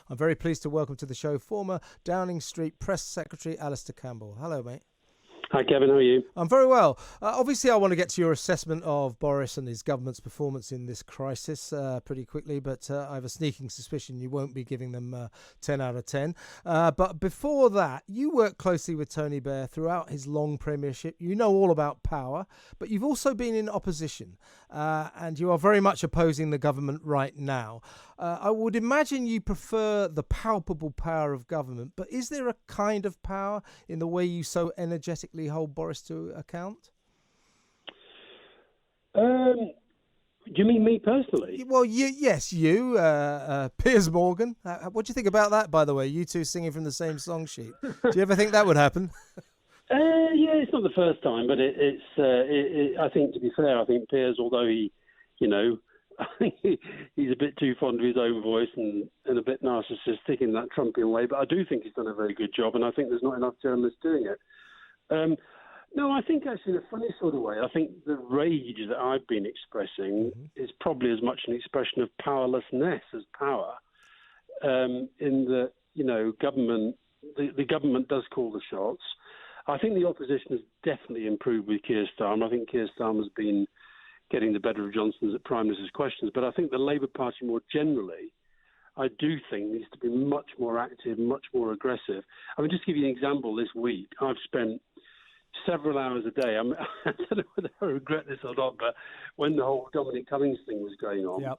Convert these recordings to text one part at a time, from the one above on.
I'm very pleased to welcome to the show former Downing Street Press Secretary Alastair Campbell. Hello, mate. Hi, Kevin. How are you? I'm very well. Obviously, I want to get to your assessment of Boris and his government's performance in this crisis pretty quickly, but I have a sneaking suspicion you won't be giving them 10 out of 10. But before that, you worked closely with Tony Blair throughout his long premiership. You know all about power, but you've also been in opposition, and you are very much opposing the government right now. I would imagine you prefer the palpable power of government, but is there a kind of power in the way you so energetically hold Boris to account? Do you mean me personally? Well, yes, you. Piers Morgan. What do you think about that, by the way? You two singing from the same song sheet. Do you ever think that would happen? Yeah, it's not the first time, but I think, to be fair, I think Piers, although he, I think he's a bit too fond of his own voice and a bit narcissistic in that Trumpian way, but I do think he's done a very good job, and I think there's not enough journalists doing it. No, I think actually in a funny sort of way, I think the rage that I've been expressing is probably as much an expression of powerlessness as power, in the, government, the government does call the shots. I think the opposition has definitely improved with Keir Starmer. I think Keir Starmer's been getting the better of Johnson's at Prime Minister's questions, but I think the Labour Party more generally, I do think needs to be much more active, much more aggressive. I mean, just to give you an example, this week I've spent several hours a day. I don't know whether I regret this or not, but when the whole Dominic Cummings thing was going on,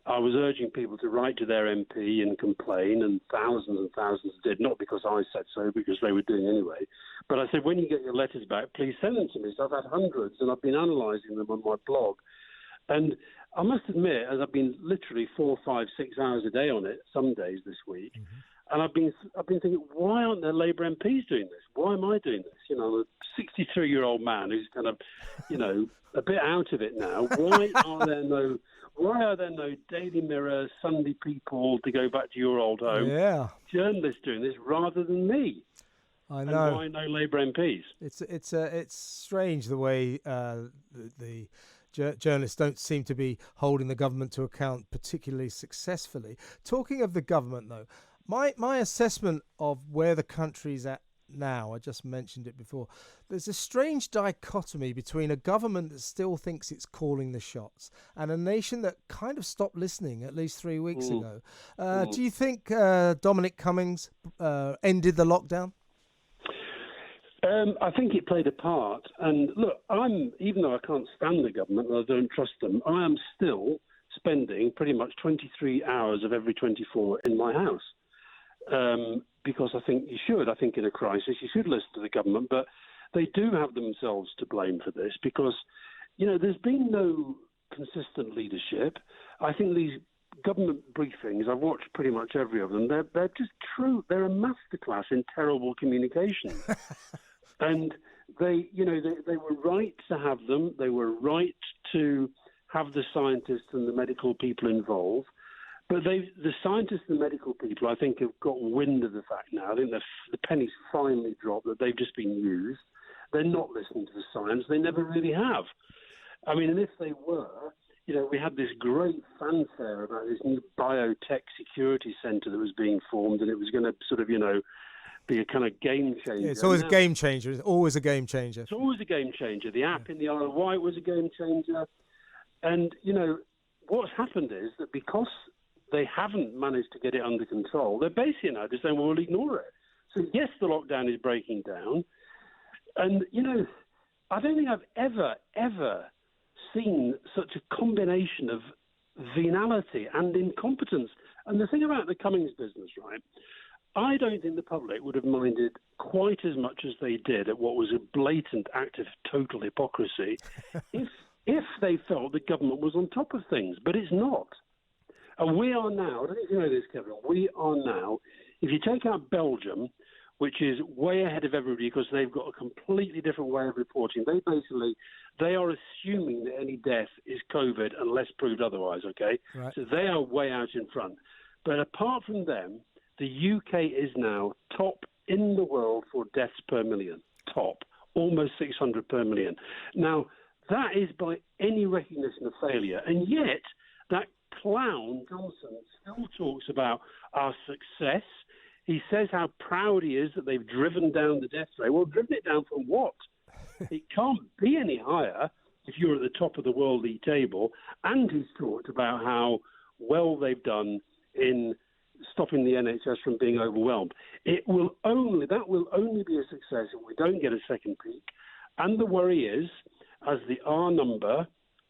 I was urging people to write to their MP and complain, and thousands did, not because I said so, because they were doing anyway. But I said, when you get your letters back, please send them to me. So I've had hundreds, and I've been analysing them on my blog. And I must admit, as I've been literally 4, 5, 6 hours a day on it, some days this week, and I've been thinking, why aren't there Labour MPs doing this? Why am I doing this? A 63-year-old man who's kind of, a bit out of it now. Why are there no Daily Mirror, Sunday People, to go back to your old home, journalists doing this rather than me? I know. And why no Labour MPs? It's strange the way the journalists don't seem to be holding the government to account particularly successfully. Talking of the government, though, my assessment of where the country's at now, I just mentioned it before, there's a strange dichotomy between a government that still thinks it's calling the shots and a nation that kind of stopped listening at least 3 weeks ago. Do you think Dominic Cummings ended the lockdown? I think it played a part. And look, even though I can't stand the government and I don't trust them, I am still spending pretty much 23 hours of every 24 in my house. Because I think you should. I think in a crisis you should listen to the government, but they do have themselves to blame for this because, there's been no consistent leadership. I think these government briefings, I've watched pretty much every of them, they're just true. They're a masterclass in terrible communication. And they were right to have them. They were right to have the scientists and the medical people involved. But the scientists and medical people, I think, have got wind of the fact now. I think the penny's finally dropped that they've just been used. They're not listening to the science. They never really have. I mean, and if they were, we had this great fanfare about this new biotech security centre that was being formed, and it was going to sort of, be a kind of game changer. Yeah, it's always a game changer. It's always a game changer. It's always a game changer. The app in the ROI was a game changer. And, what's happened is that because they haven't managed to get it under control, they're basically now just saying, well, we'll ignore it. So, yes, the lockdown is breaking down. And, I don't think I've ever seen such a combination of venality and incompetence. And the thing about the Cummings business, right, I don't think the public would have minded quite as much as they did at what was a blatant act of total hypocrisy if they felt the government was on top of things. But it's not. And we are now, I don't know if you know this, Kevin, we are now, if you take out Belgium, which is way ahead of everybody because they've got a completely different way of reporting. They are assuming that any death is COVID unless proved otherwise, okay? Right. So they are way out in front. But apart from them, the UK is now top in the world for deaths per million. Top. Almost 600 per million. Now, that is by any recognition of failure. And yet, that clown, Johnson, still talks about our success. He says how proud he is that they've driven down the death rate. Well, driven it down from what? It can't be any higher if you're at the top of the world league table. And he's talked about how well they've done in stopping the NHS from being overwhelmed. That will only be a success if we don't get a second peak. And the worry is, as the R number,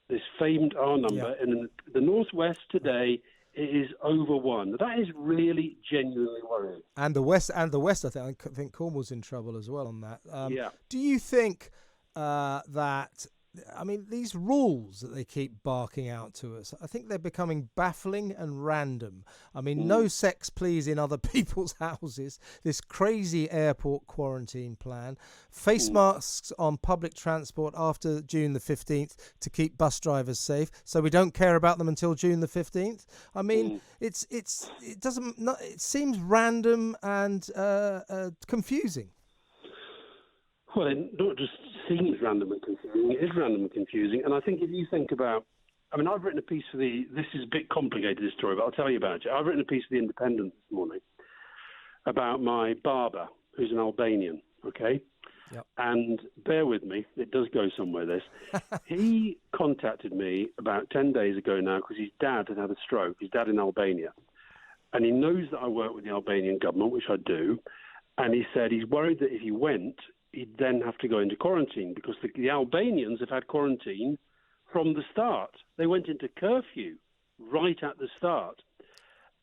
this famed R number, in the Northwest today, it is over 1. That is really genuinely worrying. And the West, I think Cornwall's in trouble as well on that. Yeah. Do you think that? I mean, these rules that they keep barking out to us, I think they're becoming baffling and random. I mean, no sex, please, in other people's houses, this crazy airport quarantine plan, face masks on public transport after June the 15th to keep bus drivers safe, so we don't care about them until June the 15th. I mean, it seems random and confusing. Well, it not just seems random and confusing, it is random and confusing. And I think if you think about, I mean, I've written a piece for this is a bit complicated, this story, but I'll tell you about it. I've written a piece for The Independent this morning about my barber, who's an Albanian, okay? Yep. And bear with me, it does go somewhere, this. He contacted me about 10 days ago now because his dad had a stroke, his dad in Albania. And he knows that I work with the Albanian government, which I do. And he said he's worried that if he went, he'd then have to go into quarantine because the Albanians have had quarantine from the start. They went into curfew right at the start.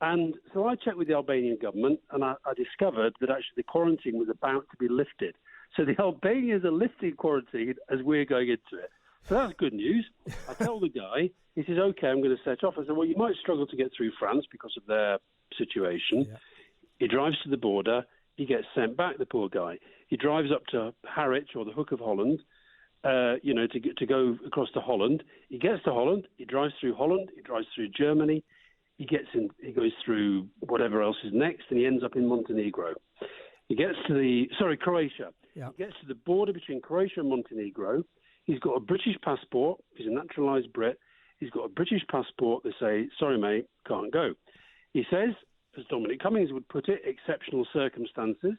And so I checked with the Albanian government and I discovered that actually the quarantine was about to be lifted. So the Albanians are lifting quarantine as we're going into it. So that's good news. I tell the guy, he says, okay, I'm going to set off. I said, well, you might struggle to get through France because of their situation. Yeah. He drives to the border. He gets sent back, the poor guy. He drives up to Harwich or the Hook of Holland, to go across to Holland. He gets to Holland. He drives through Holland. He drives through Germany. He goes through whatever else is next, and he ends up in Montenegro. He gets to Croatia. Yeah. He gets to the border between Croatia and Montenegro. He's got a British passport. He's a naturalised Brit. He's got a British passport. They say, sorry, mate, can't go. He says, as Dominic Cummings would put it, exceptional circumstances.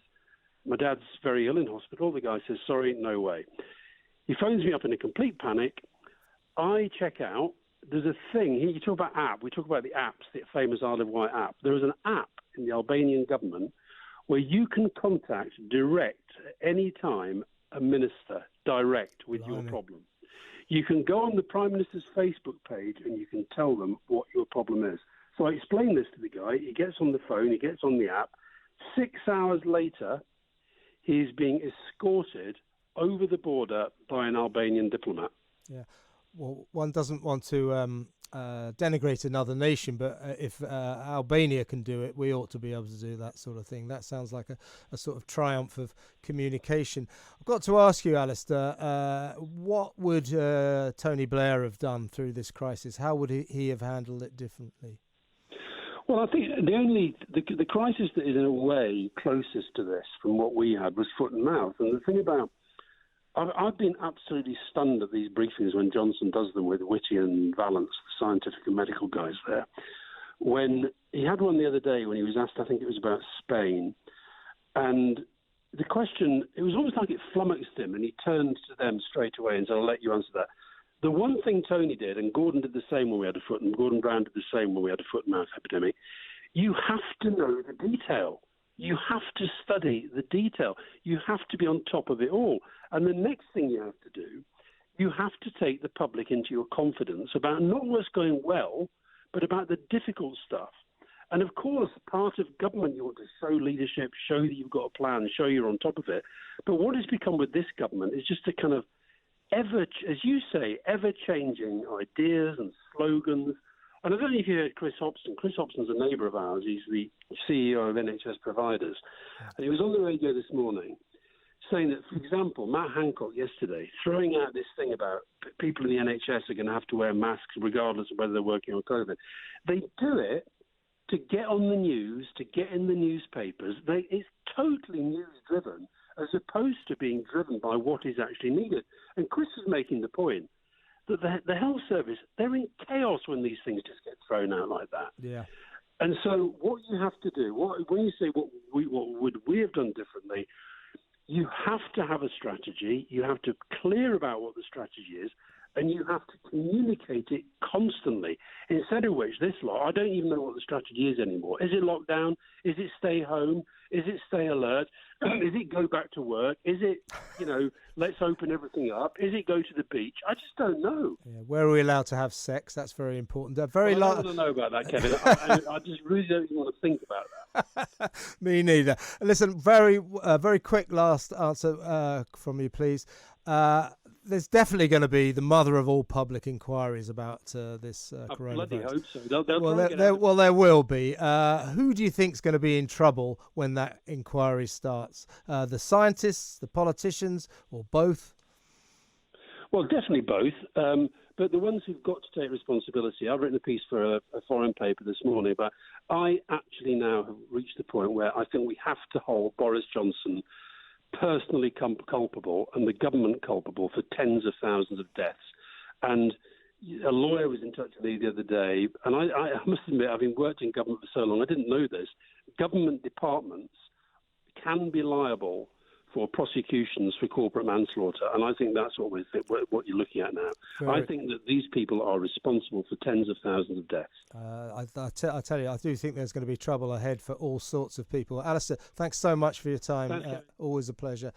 My dad's very ill in hospital. The guy says, sorry, no way. He phones me up in a complete panic. I check out. There's a thing. You talk about app. We talk about the apps, the famous Isle of Wight app. There is an app in the Albanian government where you can contact direct at any time a minister direct with your problem. You can go on the Prime Minister's Facebook page and you can tell them what your problem is. So I explain this to the guy. He gets on the phone. He gets on the app. 6 hours later, he's being escorted over the border by an Albanian diplomat. Yeah. Well, one doesn't want to denigrate another nation, but if Albania can do it, we ought to be able to do that sort of thing. That sounds like a sort of triumph of communication. I've got to ask you, Alastair, what would Tony Blair have done through this crisis? How would he have handled it differently? Well, I think the crisis that is in a way closest to this from what we had was foot and mouth. And the thing about I've been absolutely stunned at these briefings when Johnson does them with Whitty and Vallance, the scientific and medical guys there. When he had one the other day when he was asked, I think it was about Spain, and the question, it was almost like it flummoxed him, and he turned to them straight away and said, I'll let you answer that. The one thing Tony did, and Gordon did the same when we had Gordon Brown did the same when we had a foot and mouth epidemic, you have to know the detail. You have to study the detail. You have to be on top of it all. And the next thing you have to do, you have to take the public into your confidence about not what's going well, but about the difficult stuff. And of course, part of government, you want to show leadership, show that you've got a plan, show you're on top of it. But what has become with this government is just a kind of ever-changing ideas and slogans. And I don't know if you heard Chris Hobson. Chris Hobson's a neighbour of ours. He's the CEO of NHS Providers. And he was on the radio this morning saying that, for example, Matt Hancock yesterday, throwing out this thing about people in the NHS are going to have to wear masks regardless of whether they're working on COVID. They do it to get on the news, to get in the newspapers. It's totally news-driven as opposed to being driven by what is actually needed. And Chris was making the point that the health service, they're in chaos when these things just get thrown out like that. Yeah. And so what you have to do, when you say what would we have done differently, you have to have a strategy. You have to clear about what the strategy is, and you have to communicate it constantly. Instead of which, this lot, I don't even know what the strategy is anymore. Is it lockdown? Is it stay home? Is it stay alert? Is it go back to work? Is it, let's open everything up? Is it go to the beach? I just don't know. Yeah, where are we allowed to have sex? That's very important. I don't want to know about that, Kevin. I just really don't even want to think about that. Me neither. Listen, very quick last answer from you, please. There's definitely going to be the mother of all public inquiries about this coronavirus. I bloody hope so. There will be. Who do you think is going to be in trouble when that inquiry starts? The scientists, the politicians, or both? Well, definitely both. But the ones who've got to take responsibility, I've written a piece for a foreign paper this morning, but I actually now have reached the point where I think we have to hold Boris Johnson personally culpable and the government culpable for tens of thousands of deaths. And a lawyer was in touch with me the other day, and I must admit, having worked in government for so long, I didn't know this. Government departments can be liable for prosecutions for corporate manslaughter, and I think that's what you're looking at now. I think that these people are responsible for tens of thousands of deaths. I tell you, I do think there's going to be trouble ahead for all sorts of people. Alastair, thanks so much for your time. Thanks, always a pleasure.